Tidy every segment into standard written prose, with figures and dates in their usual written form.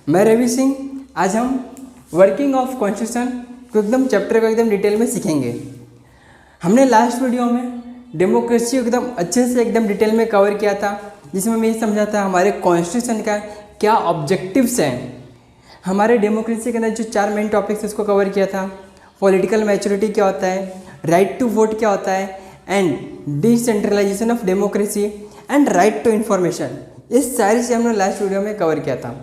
मैं रवि सिंह। आज हम वर्किंग ऑफ कॉन्स्टिट्यूशन को एकदम चैप्टर को एकदम डिटेल में सीखेंगे। हमने लास्ट वीडियो में डेमोक्रेसी को एकदम अच्छे से एकदम डिटेल में कवर किया था, जिसमें मैं ये समझा था हमारे कॉन्स्टिट्यूशन का क्या ऑब्जेक्टिव्स हैं। हमारे डेमोक्रेसी के अंदर जो 4 मेन टॉपिक्स उसको कवर किया था। पॉलिटिकल मैच्योरिटी क्या होता है, राइट टू वोट क्या होता है, and decentralisation of democracy and right to information. ये सारी चीज़ें हमने लास्ट वीडियो में कवर किया था।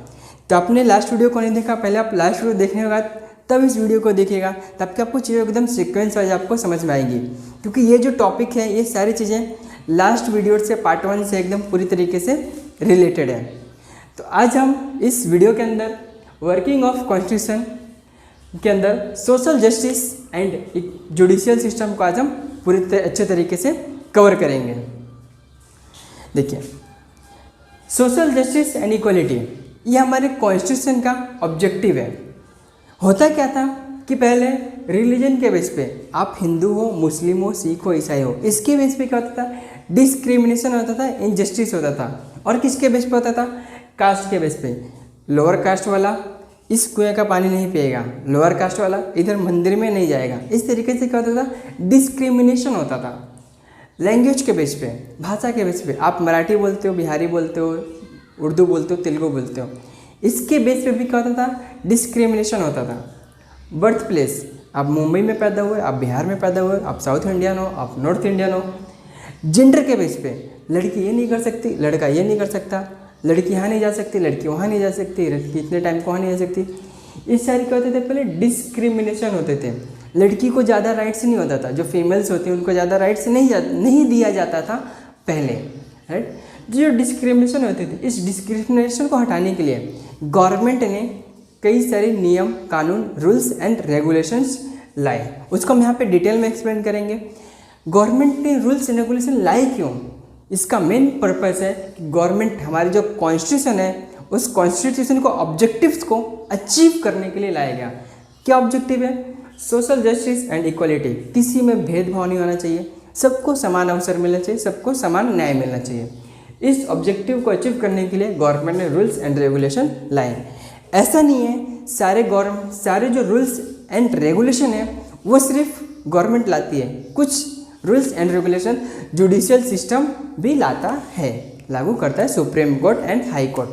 तो आपने लास्ट वीडियो को नहीं देखा, पहले आप लास्ट वीडियो देखने के बाद तब इस वीडियो को देखिएगा, तब कि आपको चीज़ें एकदम सीक्वेंस वाइज आपको समझ में आएगी। क्योंकि ये जो टॉपिक है, ये सारी चीज़ें लास्ट वीडियो से पार्ट 1 से एकदम पूरी तरीके से रिलेटेड है। तो आज हम इस वीडियो के अंदर वर्किंग ऑफ कॉन्स्टिट्यूशन के अंदर social justice and judicial system को आज हम पूरी अच्छे तरीके से कवर करेंगे। देखिए, सोशल जस्टिस एंड इक्वलिटी ये हमारे कॉन्स्टिट्यूशन का ऑब्जेक्टिव है। होता क्या था कि पहले रिलीजन के बेस पे आप हिंदू हो, मुस्लिम हो, सिख हो, ईसाई हो, इसके बेस पे क्या होता था, डिस्क्रिमिनेशन होता था, इनजस्टिस होता था। और किसके बेस पे होता था, कास्ट के बेस पे। लोअर कास्ट वाला इस कुएं का पानी नहीं पिएगा, लोअर कास्ट वाला इधर मंदिर में नहीं जाएगा। इस तरीके से क्या होता था, डिस्क्रिमिनेशन होता था। लैंग्वेज के बेस पे, भाषा के बेस पे, आप मराठी बोलते हो, बिहारी बोलते हो, उर्दू बोलते हो, तेलुगु बोलते हो, इसके बेस पे भी क्या होता था, डिस्क्रिमिनेशन होता था। बर्थ प्लेस, आप मुंबई में पैदा हुए, आप बिहार में पैदा हुए, आप साउथ इंडियन हो, आप नॉर्थ इंडियन हो। जेंडर के बेस पे, लड़की ये नहीं कर सकती, लड़का ये नहीं कर सकता, लड़की यहाँ नहीं जा सकती, लड़की वहाँ नहीं जा सकती, लड़की इतने टाइम को वहाँ नहीं जा सकती। इस सारे क्या होते थे, पहले डिस्क्रिमिनेशन होते थे। लड़की को ज़्यादा राइट्स नहीं होता था, जो फीमेल्स होती हैं उनको ज़्यादा राइट्स नहीं दिया जाता था पहले, राइट। जो डिस्क्रिमिनेशन होती थी, इस डिस्क्रिमिनेशन को हटाने के लिए गवर्नमेंट ने कई सारे नियम, कानून, रूल्स एंड रेगुलेशंस लाए। उसको हम यहाँ पे डिटेल में एक्सप्लेन करेंगे। गवर्नमेंट ने रूल्स एंड रेगुलेशन लाए क्यों, इसका मेन पर्पस है कि गवर्नमेंट हमारी जो कॉन्स्टिट्यूशन है, उस कॉन्स्टिट्यूशन को ऑब्जेक्टिव्स को अचीव करने के लिए लाया गया। क्या ऑब्जेक्टिव है, सोशल जस्टिस एंड इक्वलिटी। किसी में भेदभाव नहीं होना चाहिए, सबको समान अवसर मिलना चाहिए, सबको समान न्याय मिलना चाहिए। इस ऑब्जेक्टिव को अचीव करने के लिए गवर्नमेंट ने रूल्स एंड रेगुलेशन लाए। ऐसा नहीं है सारे जो रूल्स एंड रेगुलेशन है वो सिर्फ गवर्नमेंट लाती है, कुछ rules and regulation judicial system भी लाता है, लागू करता है, supreme court and high court.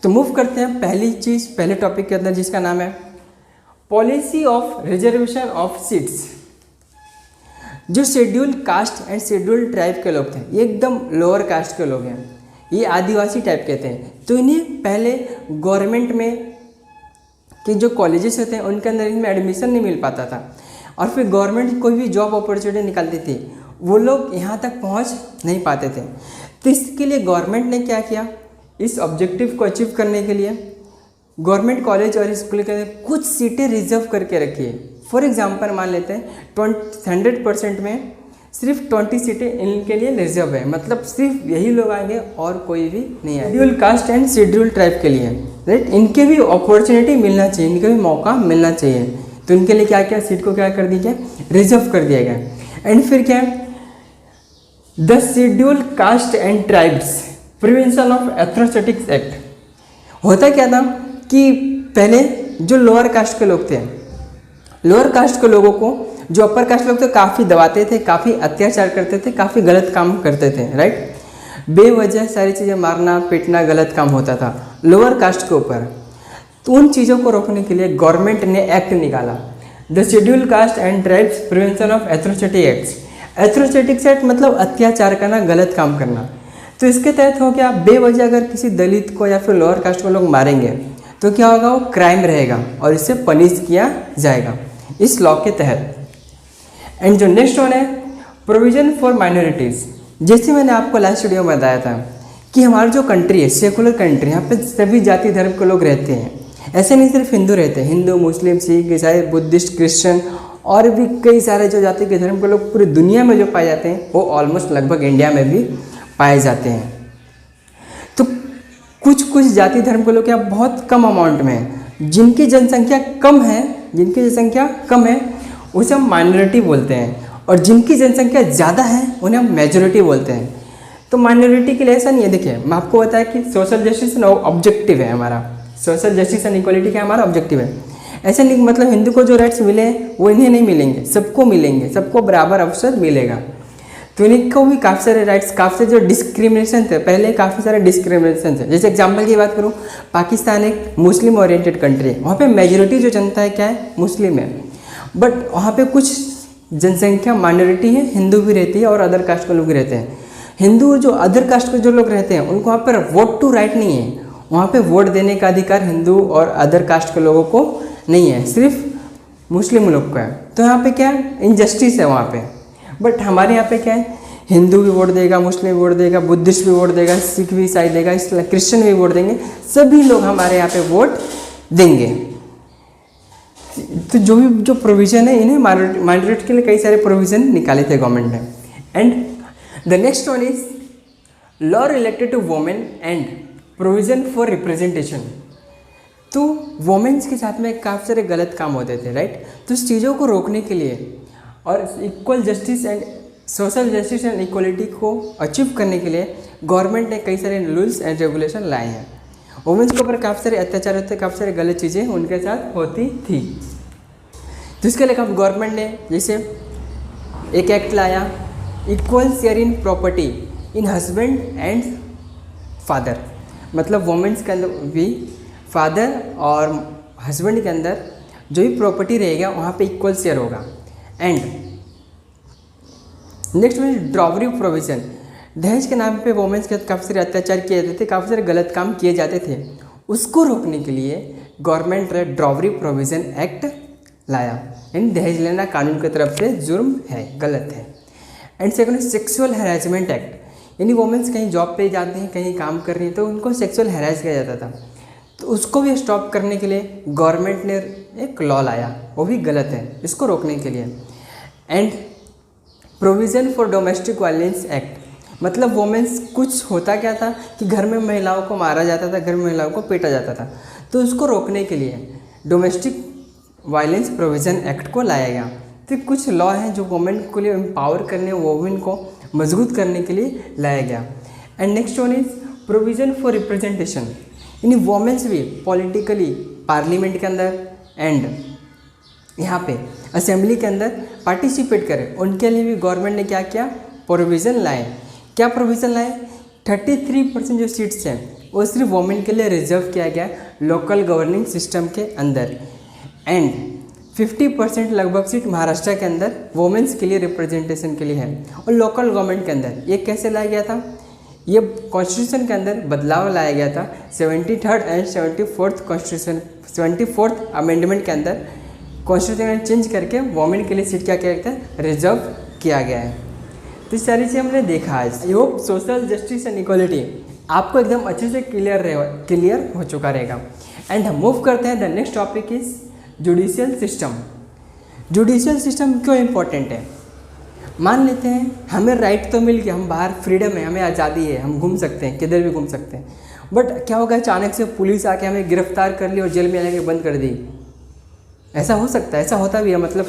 तो मूव करते हैं पहले टॉपिक के अंदर, जिसका नाम है policy of reservation of seats. जो schedule caste and schedule tribe के लोग थे, ये एकदम लोअर कास्ट के लोग हैं, ये आदिवासी टाइप के थे, तो इन्हें पहले गवर्नमेंट में के जो कॉलेजेस होते हैं उनके अंदर इनमें एडमिशन नहीं मिल पाता था। और फिर गवर्नमेंट कोई भी जॉब अपॉर्चुनिटी निकालती थी, वो लोग यहाँ तक पहुँच नहीं पाते थे। तो इसके लिए गवर्नमेंट ने क्या किया, इस ऑब्जेक्टिव को अचीव करने के लिए गवर्नमेंट कॉलेज और स्कूल के अंदर कुछ सीटें रिजर्व करके रखी है। फॉर एग्जांपल मान लेते हैं 100% में सिर्फ 20 सीटें इनके लिए रिजर्व है, मतलब सिर्फ यही लोग आएंगे और कोई भी नहीं आएगा। Schedule caste and schedule tribe के लिए, राइट, इनके भी अपॉर्चुनिटी मिलना चाहिए, इनका भी मौका मिलना चाहिए। तो इनके लिए क्या क्या सीट को क्या कर दिया, रिजर्व कर दिया गया। एंड फिर क्या है, the schedule caste and tribes prevention of atrocities act. होता क्या था कि पहले जो लोअर कास्ट के लोग थे, लोअर कास्ट के लोगों को जो अपर कास्ट लोग थे काफ़ी दबाते थे, काफ़ी अत्याचार करते थे, काफ़ी गलत काम करते थे, राइट। बेवजह सारी चीज़ें मारना पीटना गलत काम होता था लोअर कास्ट के ऊपर। तो उन चीज़ों को रोकने के लिए गवर्नमेंट ने एक्ट निकाला, the schedule caste and tribes prevention of atrocity acts. Atrocities act मतलब अत्याचार करना, गलत काम करना। तो इसके तहत हो गया, बेवजह अगर किसी दलित को या फिर लोअर कास्ट को लोग मारेंगे तो क्या होगा, वो क्राइम रहेगा और इससे पनिश किया जाएगा इस लॉ के तहत। एंड जो नेक्स्ट वन है प्रोविजन फॉर माइनॉरिटीज़। जैसे मैंने आपको लास्ट वीडियो में बताया था कि हमारी जो कंट्री है, सेकुलर कंट्री, यहाँ पे सभी जाति धर्म के लोग रहते हैं। ऐसे नहीं सिर्फ हिंदू रहते हैं, हिंदू, मुस्लिम, सिख, ईसाई, बुद्धिस्ट, क्रिश्चियन और भी कई सारे जो जाति के धर्म के लोग पूरी दुनिया में जो पाए जाते हैं, वो ऑलमोस्ट लगभग इंडिया में भी पाए जाते हैं। तो कुछ जाति धर्म के लोग यहाँ बहुत कम अमाउंट में हैं, जिनकी जनसंख्या कम है उसे हम माइनॉरिटी बोलते हैं, और जिनकी जनसंख्या ज़्यादा है उन्हें हम मेजॉरिटी बोलते हैं। तो माइनॉरिटी के लिए ऐसा नहीं है। देखिए मैं आपको बताया कि सोशल जस्टिस एंड ऑब्जेक्टिव है हमारा, सोशल जस्टिस एंड इक्वलिटी का हमारा ऑब्जेक्टिव है। ऐसा नहीं मतलब हिंदू को जो राइट्स मिले हैं वो इन्हें नहीं मिलेंगे, सबको मिलेंगे, सबको बराबर अवसर मिलेगा। तो इनको भी काफ़ी सारे राइट्स, काफ़ी सारे जो डिस्क्रिमिनेशन थे, पहले काफ़ी सारे डिस्क्रिमिनेशन थे। जैसे एग्जांपल की बात करूँ, पाकिस्तान एक मुस्लिम ओरिएंटेड कंट्री है, वहाँ पे मेजोरिटी जो जनता है क्या है, मुस्लिम है, बट वहाँ पे कुछ जनसंख्या माइनॉरिटी है, हिंदू भी रहती है और अदर कास्ट के लोग भी रहते हैं। हिंदू और जो अदर कास्ट के जो लोग रहते हैं उनको वहाँ पर वोट टू राइट नहीं है, वहाँ पे वोट देने का अधिकार हिंदू और अदर कास्ट के लोगों को नहीं है, सिर्फ मुस्लिम लोग का है। तो यहाँ पे क्या है, इनजस्टिस है वहाँ पे। बट हमारे यहाँ पे क्या है, हिंदू भी वोट देगा, मुस्लिम भी वोट देगा, बुद्धिस्ट भी वोट देगा, सिख भी ईसाई देगा, क्रिश्चियन भी वोट देंगे, सभी लोग हमारे यहाँ पे वोट देंगे। तो जो प्रोविज़न है, इन्हें माइनॉरिटी के लिए कई सारे प्रोविज़न निकाले थे गवर्नमेंट ने। And the next one is law related to women and provision for representation. तो वोमेन्स के साथ में काफ़ी सारे गलत काम होते थे, राइट। तो इस चीज़ों को रोकने के लिए और equal justice and social justice and equality को अचीव करने के लिए गवर्नमेंट ने कई सारे रूल्स एंड रेगुलेशन लाए हैं। वुमेन्स के ऊपर काफ़ी सारे अत्याचार होते, काफ़ी सारे गलत चीज़ें उनके साथ होती थी। तो इसके लिए गवर्नमेंट ने जैसे एक एक्ट लाया, equal share in property in husband and father, मतलब वुमेन्स के अंदर भी फादर और हस्बैंड के अंदर जो भी प्रॉपर्टी रहेगा वहाँ पे इक्वल शेयर होगा। एंड नेक्स्ट में ड्रॉवरी प्रोविज़न, दहेज के नाम पे वुमेन्स के साथ काफ़ी सारे अत्याचार किए जाते थे, काफ़ी सारे गलत काम किए जाते थे। उसको रोकने के लिए गवर्नमेंट ने ड्रॉवरी प्रोविज़न एक्ट लाया। यानी दहेज लेना कानून की तरफ से जुर्म है, गलत है। And second sexual harassment act, यानी वुमेन्स कहीं जॉब पे जाते हैं, कहीं काम कर रही हैं, तो उनको सेक्सुअल हैरेस किया जाता था। तो उसको भी स्टॉप करने के लिए गवर्नमेंट ने एक लॉ लाया, वो भी गलत है, इसको रोकने के लिए। And provision for domestic violence act, मतलब वुमेन्स कुछ होता क्या था कि घर में महिलाओं को मारा जाता था, घर में महिलाओं को पीटा जाता था, तो उसको रोकने के लिए डोमेस्टिक वायलेंस प्रोविज़न एक्ट को लाया गया। तो कुछ लॉ हैं जो वुमेन को लिए एम्पावर करने, वुमेन को मजबूत करने के लिए लाया गया। And next one is provision for representation, यानी वुमेन्स भी पॉलिटिकली पार्लियामेंट के अंदर एंड यहाँ पे असेंबली के अंदर पार्टिसिपेट करें, उनके लिए भी गवर्नमेंट ने क्या किया, प्रोविज़न लाए। क्या प्रोविज़न लाए, 33% जो सीट्स हैं वो सिर्फ वुमेन के लिए रिजर्व किया गया लोकल गवर्निंग सिस्टम के अंदर। एंड 50% लगभग सीट महाराष्ट्र के अंदर वुमेन्स के लिए रिप्रेजेंटेशन के लिए है। और लोकल गवर्नमेंट के अंदर ये कैसे लाया गया था, ये कॉन्स्टिट्यूशन के अंदर बदलाव लाया गया था 73rd एंड 74th अमेंडमेंट के अंदर कॉन्स्टिट्यूशन चेंज करके वुमेन के लिए सीट क्या किया गया था, रिजर्व किया गया है। तो इस सारी चीज़ हमने देखा आज। I hope social justice and equality आपको एकदम अच्छे से क्लियर हो चुका रहेगा। एंड हम मूव करते हैं, the next topic is judicial system. Judicial system क्यों इम्पोर्टेंट है, मान लेते हैं हमें राइट तो मिल गया, हम बाहर फ्रीडम है, हमें आज़ादी है, हम घूम सकते हैं, किधर भी घूम सकते हैं, बट क्या होगा अचानक से पुलिस आके हमें गिरफ्तार कर ली और जेल में आके बंद कर दी। ऐसा हो सकता है, ऐसा होता भी है। मतलब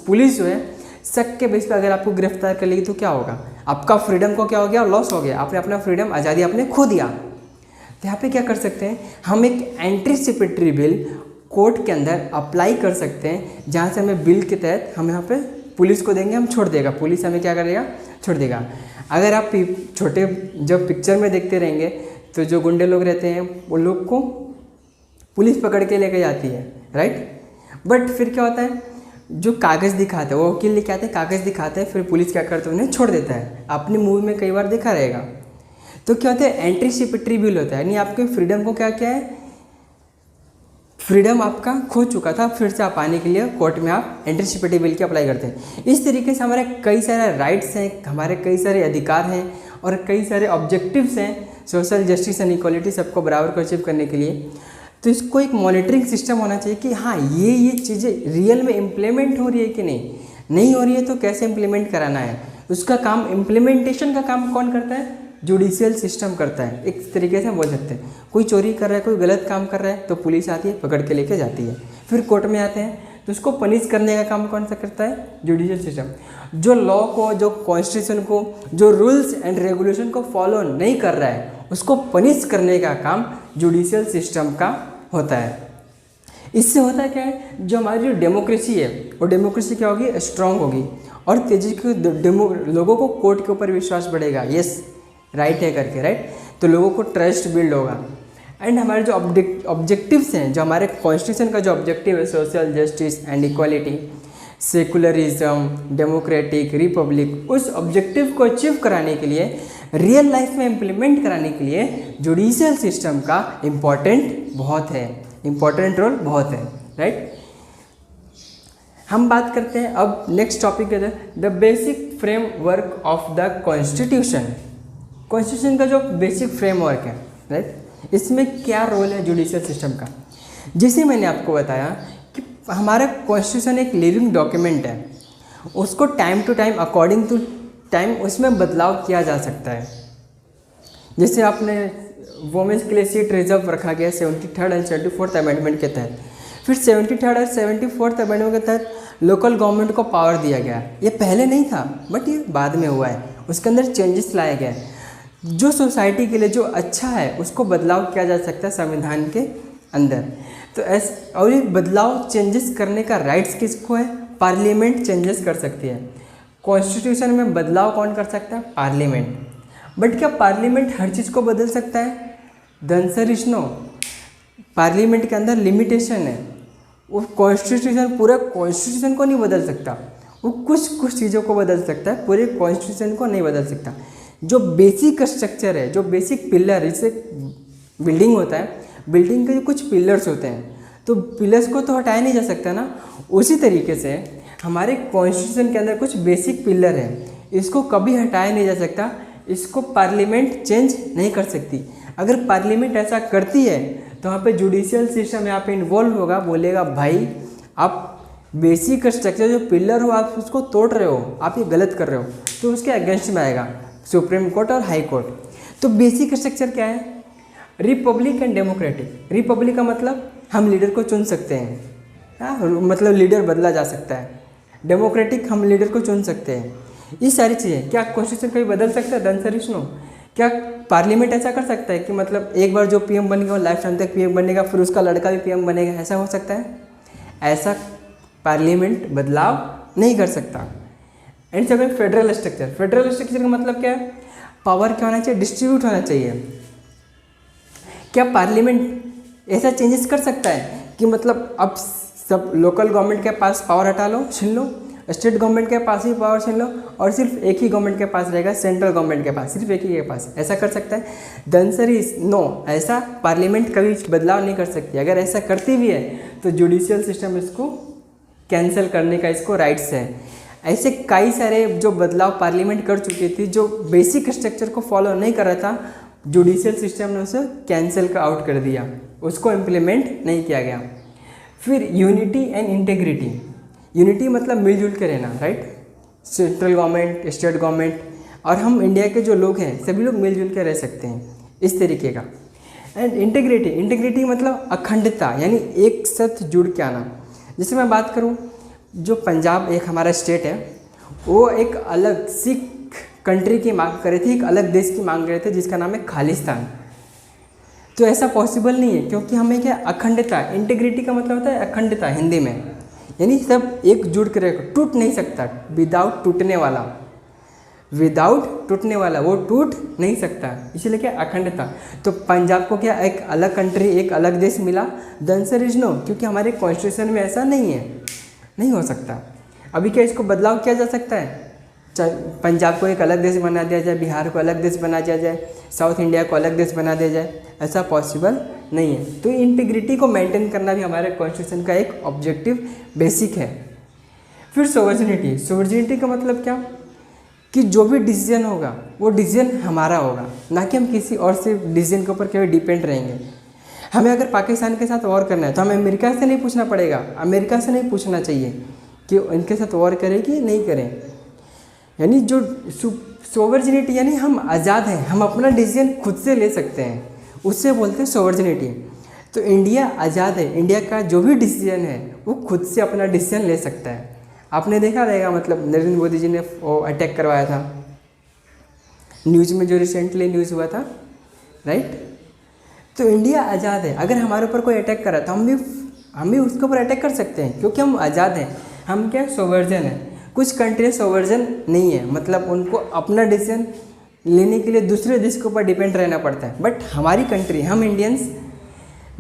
पुलिस जो है शक के बेस पर अगर आपको गिरफ्तार कर लेगी तो क्या होगा, आपका फ्रीडम को क्या हो गया, लॉस हो गया, आपने अपना फ्रीडम, आज़ादी आपने खो दिया। तो यहाँ पे क्या कर सकते हैं, हम एक एंटीसिपेटरी बिल कोर्ट के अंदर अप्लाई कर सकते हैं, जहाँ से हमें बिल के तहत हम यहाँ पे पुलिस को देंगे, हम छोड़ देगा, पुलिस हमें क्या करेगा, छोड़ देगा। अगर आप छोटे जब पिक्चर में देखते रहेंगे तो जो गुंडे लोग रहते हैं वो लोग को पुलिस पकड़ के लेके जाती है, राइट। बट फिर क्या होता है, जो कागज़ दिखाते हैं, वो वकील लेके आते हैं, कागज़ दिखाते हैं, फिर पुलिस क्या करते हैं, उन्हें छोड़ देता है। आपने मूवी में कई बार देखा रहेगा। तो क्या होता है, एंटीसिपेटरी बिल होता है, यानी आपके फ्रीडम को क्या क्या है, फ्रीडम आपका खो चुका था, फिर से आप आने के लिए कोर्ट में आप एंटीसिपेटरी बिल की अप्लाई करते हैं। इस तरीके से हमारे कई सारे राइट्स हैं, हमारे कई सारे अधिकार हैं और कई सारे ऑब्जेक्टिव्स हैं सोशल जस्टिस एंड इक्वलिटी सबको बराबर को अचीव करने के लिए। तो इसको एक मॉनिटरिंग सिस्टम होना चाहिए कि हाँ ये चीज़ें रियल में इम्प्लीमेंट हो रही है कि नहीं हो रही है, तो कैसे इम्प्लीमेंट कराना है, उसका काम, इम्प्लीमेंटेशन का काम कौन करता है, जुडिशियल सिस्टम करता है। एक तरीके से हम बोल सकते हैं कोई चोरी कर रहा है, कोई गलत काम कर रहा है तो पुलिस आती है, पकड़ के लेके जाती है, फिर कोर्ट में आते हैं तो उसको पनिश करने का काम कौन सा करता है? Judicial system. जो लॉ को, जो कॉन्स्टिट्यूशन को, जो रूल्स एंड रेगुलेशन को फॉलो नहीं कर रहा है उसको पनिश करने का काम जुडिशियल सिस्टम का होता है। इससे होता है क्या है, जो हमारी जो डेमोक्रेसी है वो डेमोक्रेसी क्या होगी? स्ट्रांग होगी और तेजी के लोगों को कोर्ट के ऊपर विश्वास बढ़ेगा, यस राइट है करके, राइट। तो लोगों को ट्रस्ट बिल्ड होगा। एंड हमारे जो ऑब्जेक्टिव्स हैं, जो हमारे कॉन्स्टिट्यूशन का जो ऑब्जेक्टिव है, social justice and equality, secularism, democratic, Republic, उस ऑब्जेक्टिव को अचीव कराने के लिए, रियल लाइफ में इम्प्लीमेंट कराने के लिए जुडिशियल सिस्टम का इम्पॉर्टेंट रोल है, राइट। हम बात करते हैं अब नेक्स्ट टॉपिक है the basic framework of the constitution. Constitution का जो बेसिक फ्रेमवर्क है, राइट, इसमें क्या रोल है जुडिशियल सिस्टम का। जैसे मैंने आपको बताया कि हमारा कॉन्स्टिट्यूशन एक लिविंग डॉक्यूमेंट है, उसको time to time according to time उसमें बदलाव किया जा सकता है। जैसे आपने वुमेन्स के लिए सीट रिजर्व रखा गया 73rd एंड 74th अमेंडमेंट के तहत, फिर 73rd और 74th अमेंडमेंट के तहत लोकल गवर्नमेंट को पावर दिया गया। ये पहले नहीं था बट ये बाद में हुआ है, उसके अंदर चेंजेस लाए गए। जो सोसाइटी के लिए जो अच्छा है उसको बदलाव किया जा सकता है संविधान के अंदर। तो और ये बदलाव चेंजेस करने का राइट्स किसको है? पार्लियामेंट चेंजेस कर सकती है। कॉन्स्टिट्यूशन में बदलाव कौन कर सकता है? पार्लियामेंट। बट क्या पार्लियामेंट हर चीज़ को बदल सकता है? The answer is no. Parliament के अंदर लिमिटेशन है। वो कॉन्स्टिट्यूशन, पूरा कॉन्स्टिट्यूशन को नहीं बदल सकता, वो कुछ चीज़ों को बदल सकता है, पूरे कॉन्स्टिट्यूशन को नहीं बदल सकता। जो बेसिक स्ट्रक्चर है, जो बेसिक पिलर, जैसे बिल्डिंग होता है, बिल्डिंग के जो कुछ पिलर्स होते हैं, तो पिलर्स को तो हटाया नहीं जा सकता ना। उसी तरीके से हमारे कॉन्स्टिट्यूशन के अंदर कुछ बेसिक पिलर है, इसको कभी हटाया नहीं जा सकता, इसको पार्लियामेंट चेंज नहीं कर सकती। अगर पार्लियामेंट ऐसा करती है तो वहाँ पे जुडिशियल सिस्टम यहाँ पे इन्वॉल्व होगा, बोलेगा भाई आप बेसिक स्ट्रक्चर जो पिलर हो आप उसको तोड़ रहे हो, आप ये गलत कर रहे हो, तो उसके अगेंस्ट में आएगा सुप्रीम कोर्ट और हाई कोर्ट। तो बेसिक स्ट्रक्चर क्या है? Republic and democratic. रिपब्लिक का मतलब हम लीडर को चुन सकते हैं, मतलब लीडर बदला जा सकता है। डेमोक्रेटिक, हम लीडर को चुन सकते हैं। ये सारी चीज़ें क्या कॉन्स्टिट्यूशन कभी बदल सकता है? The answer is no. क्या पार्लियामेंट ऐसा कर सकता है कि मतलब एक बार जो पीएम बन गया वो लाइफ टाइम तक पीएम बनेगा, फिर उसका लड़का भी पीएम बनेगा? ऐसा हो सकता है? ऐसा पार्लियामेंट बदलाव नहीं कर सकता। And second, federal structure. Federal structure का मतलब क्या है? पावर क्या होना चाहिए? डिस्ट्रीब्यूट होना चाहिए। क्या पार्लियामेंट ऐसा चेंजेस कर सकता है कि मतलब अब सब लोकल गवर्नमेंट के पास पावर हटा लो, छीन लो, स्टेट गवर्नमेंट के पास ही पावर छीन लो और सिर्फ एक ही गवर्नमेंट के पास रहेगा, सेंट्रल गवर्नमेंट के पास, सिर्फ एक ही के पास? ऐसा कर सकता है? The answer is no. ऐसा पार्लियामेंट कभी बदलाव नहीं कर सकती। अगर ऐसा करती भी है तो जुडिशियल सिस्टम इसको कैंसिल करने का इसको राइट्स है। ऐसे कई सारे जो बदलाव पार्लियामेंट कर चुकी थी, जो बेसिक स्ट्रक्चर को फॉलो नहीं कर रहा था, जुडिशियल सिस्टम ने उसे कैंसिल का आउट कर दिया, उसको इम्प्लीमेंट नहीं किया गया। फिर यूनिटी एंड इंटेग्रिटी। यूनिटी मतलब मिलजुल के रहना, right. Central government, state government और हम इंडिया के जो लोग हैं सभी लोग मिलजुल के रह सकते हैं, इस तरीके का। एंड इंटेग्रिटी, इंटेग्रिटी मतलब अखंडता, यानी एक साथ जुड़ के आना। जैसे मैं बात करूं, जो पंजाब एक हमारा स्टेट है, वो एक अलग सिख कंट्री की मांग कर रहे थे, एक अलग देश की मांग कर रहे थे जिसका नाम है खालिस्तान। तो ऐसा पॉसिबल नहीं है, क्योंकि हमें क्या अखंडता, इंटीग्रिटी का मतलब होता है अखंडता हिंदी में, यानी सब एकजुट कर रहेगा, टूट नहीं सकता, विदाउट टूटने वाला, विदाउट टूटने वाला, वो टूट नहीं सकता, इसीलिए क्या अखंडता। तो पंजाब को क्या एक अलग कंट्री, एक अलग देश मिला? द आंसर इज नो, क्योंकि हमारे कॉन्स्टिट्यूशन में ऐसा नहीं है, नहीं हो सकता। अभी क्या इसको बदलाव किया जा सकता है? पंजाब को एक अलग देश बना दिया जाए, बिहार को अलग देश बना दिया जाए, साउथ इंडिया को अलग देश बना दिया जाए, ऐसा पॉसिबल नहीं है। तो इंटीग्रिटी को मेंटेन करना भी हमारे कॉन्स्टिट्यूशन का एक ऑब्जेक्टिव बेसिक है। फिर सोवर्जिनिटी। सोवर्जिनिटी का मतलब क्या? कि जो भी डिसीजन होगा वो डिसीजन हमारा होगा, ना कि हम किसी और से डिसीजन के ऊपर कभी डिपेंड रहेंगे। हमें अगर पाकिस्तान के साथ वॉर करना है तो हमें अमेरिका से नहीं पूछना पड़ेगा, अमेरिका से नहीं पूछना चाहिए कि इनके साथ वॉर करें कि नहीं करें। यानी जो सोवर्जिनिटी, यानी हम आज़ाद हैं, हम अपना डिसीजन खुद से ले सकते हैं, उससे बोलते हैं सोवर्जिनिटी। तो इंडिया आज़ाद है, इंडिया का जो भी डिसीजन है वो खुद से अपना डिसीजन ले सकता है। आपने देखा रहेगा मतलब नरेंद्र मोदी जी ने वो अटैक करवाया था न्यूज़ में, जो रिसेंटली न्यूज़ हुआ था, राइट। तो इंडिया आज़ाद है, अगर हमारे ऊपर कोई अटैक करा तो हम भी उसके ऊपर अटैक कर सकते हैं, क्योंकि हम आज़ाद हैं। हम क्या सोवर्जन हैं। कुछ कंट्री सोवर्जन नहीं है, मतलब उनको अपना डिसीजन लेने के लिए दूसरे देश के ऊपर डिपेंड रहना पड़ता है। बट हमारी कंट्री, हम इंडियंस,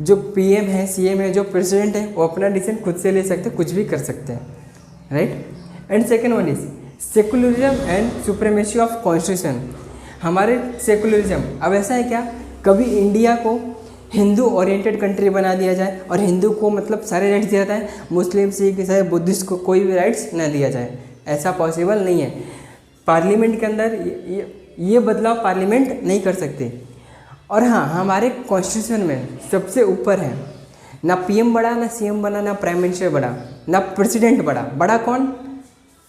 जो पीएम है, सीएम है, जो प्रेसिडेंट है, वो अपना डिसीजन खुद से ले सकते हैं, कुछ भी कर सकते हैं, right. And second one is secularism and supremacy of constitution. हमारे सेकुलरिज्म, अब ऐसा है क्या, कभी इंडिया को हिंदू ओरिएंटेड कंट्री बना दिया जाए और हिंदू को मतलब सारे राइट्स दिया जाए, मुस्लिम, सिख, ईसाई, बुद्धिस्ट को कोई भी राइट्स न दिया जाए, ऐसा पॉसिबल नहीं है। पार्लियामेंट के अंदर ये बदलाव पार्लियामेंट नहीं कर सकते। और हाँ, हमारे कॉन्स्टिट्यूशन में सबसे ऊपर है, ना पीएम बड़ा, ना सीएम बड़ा, ना प्राइम मिनिस्टर बड़ा, ना प्रेसिडेंट बड़ा। बड़ा कौन?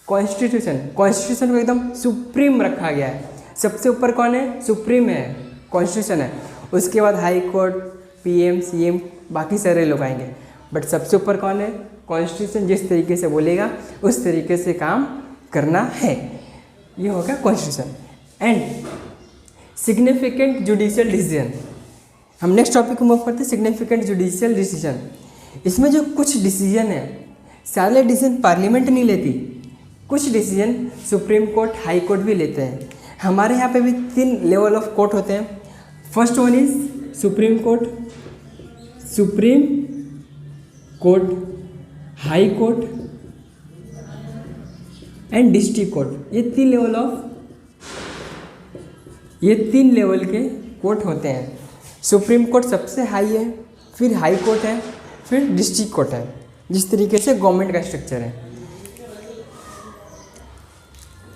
कॉन्स्टिट्यूशन। कॉन्स्टिट्यूशन को एकदम सुप्रीम रखा गया है। सबसे ऊपर कौन है? सुप्रीम है, कॉन्स्टिट्यूशन है। उसके बाद हाई कोर्ट, पीएम, सीएम, बाकी सारे लोग आएंगे, बट सबसे ऊपर कौन है? कॉन्स्टिट्यूशन। जिस तरीके से बोलेगा उस तरीके से काम करना है, ये होगा constitution. And significant judicial decision, हम नेक्स्ट टॉपिक को मूव करते हैं, सिग्निफिकेंट जुडिशियल डिसीजन। इसमें जो कुछ डिसीजन है, सारे डिसीजन पार्लियामेंट नहीं लेती, कुछ decision supreme court, high court भी लेते हैं। हमारे यहाँ पे भी 3 लेवल ऑफ कोर्ट होते हैं। First one is supreme court, high court and district court. ये 3 लेवल के कोर्ट होते हैं। सुप्रीम कोर्ट सबसे हाई है, फिर हाई कोर्ट है, फिर डिस्ट्रिक्ट कोर्ट है, जिस तरीके से गवर्नमेंट का स्ट्रक्चर है।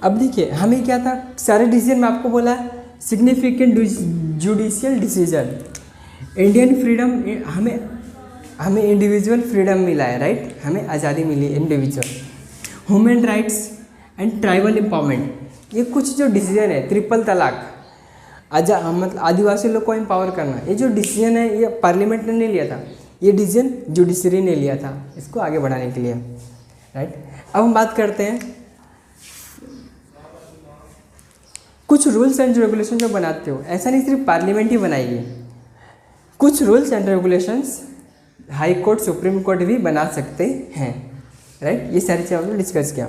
अब देखिए, हमें क्या था, सारे डिसीजन में आपको बोला significant judicial decision. Indian freedom, हमें इंडिविजुअल फ्रीडम मिला है, राइट, हमें आज़ादी मिली individual. Human rights and tribal empowerment, ये कुछ जो डिसीजन है, ट्रिपल तलाक, मतलब आदिवासी लोग को एम्पावर करना, ये जो डिसीजन है ये पार्लियामेंट ने नहीं लिया था, ये डिसीजन जुडिशरी ने लिया था इसको आगे बढ़ाने के लिए, राइट। अब हम बात करते हैं कुछ रूल्स एंड रेगुलेशन जो बनाते हो, ऐसा नहीं सिर्फ पार्लियामेंट ही बनाएगी, कुछ rules and regulations high court, supreme court भी बना सकते हैं, राइट। ये सारी चीज़ें हमने डिस्कस किया।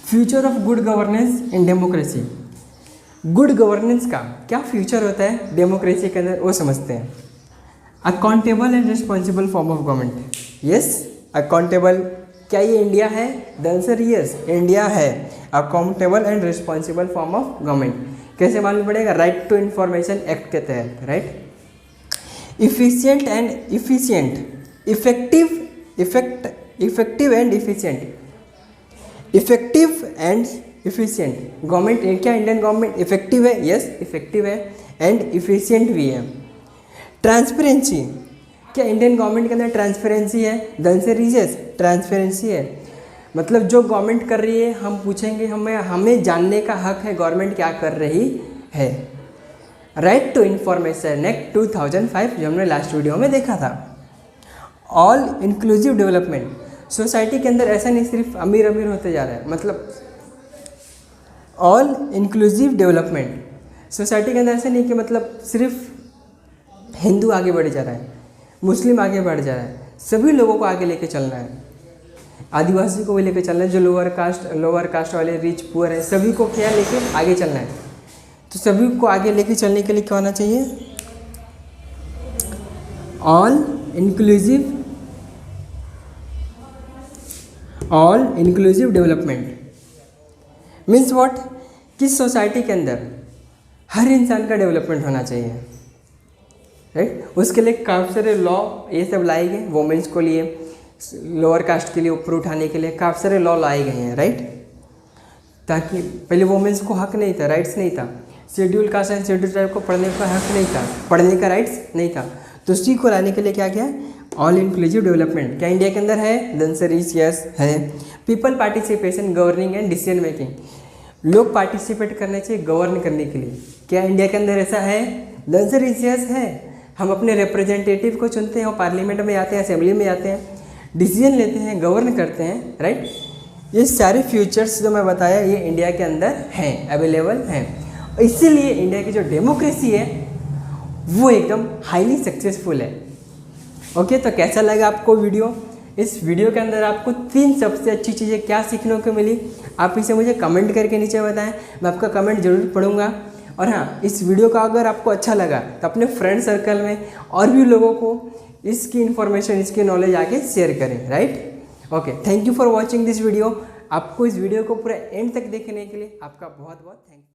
Future of good governance in democracy, good governance का क्या फ्यूचर होता है डेमोक्रेसी के अंदर, वो समझते हैं। Accountable and responsible form of government, yes, accountable, क्या ये इंडिया है? द आंसर यस, इंडिया है। Accountable and responsible form of government कैसे मालूम पड़ेगा? राइट टू इन्फॉर्मेशन एक्ट के तहत, right. Efficient and efficient, effective and efficient, effective and efficient government. क्या इंडियन गवर्नमेंट इफेक्टिव है? यस, इफेक्टिव है एंड इफिशिएंट भी है। ट्रांसपेरेंसी, क्या इंडियन गवर्नमेंट के अंदर ट्रांसपेरेंसी है? The answer is yes, transparency है। मतलब जो गवर्नमेंट कर रही है हम पूछेंगे, हमें जानने का हक है गवर्नमेंट क्या कर रही है। राइट टू इन्फॉर्मेशन एक्ट 2005 जो हमने लास्ट वीडियो में देखा था। ऑल इंक्लूसिव डेवलपमेंट, सोसाइटी के अंदर ऐसा नहीं सिर्फ अमीर अमीर होते जा रहा है, मतलब ऑल इंक्लूसिव डेवलपमेंट, सोसाइटी के अंदर ऐसा नहीं कि मतलब सिर्फ हिंदू आगे बढ़ जा रहा है, मुस्लिम आगे बढ़ जा रहा है, सभी लोगों को आगे लेके चलना है। आदिवासी को भी लेके चलना है, जो लोअर कास्ट वाले, रिच, पुअर है, सभी को क्या लेके आगे चलना है। तो सभी को आगे लेके चलने के लिए क्या होना चाहिए? All inclusive development means what? किस सोसाइटी के अंदर हर इंसान का डेवलपमेंट होना चाहिए, राइट। उसके लिए काफ़ी सारे लॉ ये सब लाए गए, वोमेंस को लिए, लोअर कास्ट के लिए ऊपर उठाने के लिए काफ़ी सारे लॉ लाए गए हैं, राइट। ताकि पहले वोमेंस को हक नहीं था, राइट्स नहीं था, schedule caste and schedule tribe को पढ़ने का हक नहीं था, पढ़ने का राइट्स नहीं था। तो उसी को लाने के लिए क्या किया? All inclusive development. क्या इंडिया के अंदर है? द आंसर इज यस, है। People participation governing and decision making, लोग पार्टिसिपेट करने चाहिए गवर्न करने के लिए। क्या इंडिया के अंदर ऐसा है? द आंसर इज यस, है। हम अपने रिप्रेजेंटेटिव को चुनते हैं और पार्लियामेंट में आते हैं, असेंबली में आते हैं, डिसीजन लेते हैं, गवर्न करते हैं, राइट। ये सारे फ्यूचर्स जो मैं बताया ये इंडिया के अंदर हैं, अवेलेबल हैं। इसीलिए इंडिया की जो डेमोक्रेसी है वो एकदम हाईली सक्सेसफुल है। ओके, तो कैसा लगा आपको वीडियो? इस वीडियो के अंदर आपको 3 सबसे अच्छी चीज़ें क्या सीखने को मिली, आप इसे मुझे कमेंट करके नीचे बताएं, मैं आपका कमेंट जरूर पढ़ूंगा। और हाँ, इस वीडियो का अगर आपको अच्छा लगा तो अपने फ्रेंड सर्कल में और भी लोगों को इसकी इन्फॉर्मेशन, इसकी नॉलेज आके शेयर करें, right. Okay, thank you for watching this video. आपको इस वीडियो को पूरा एंड तक देखने के लिए आपका बहुत बहुत थैंक यू।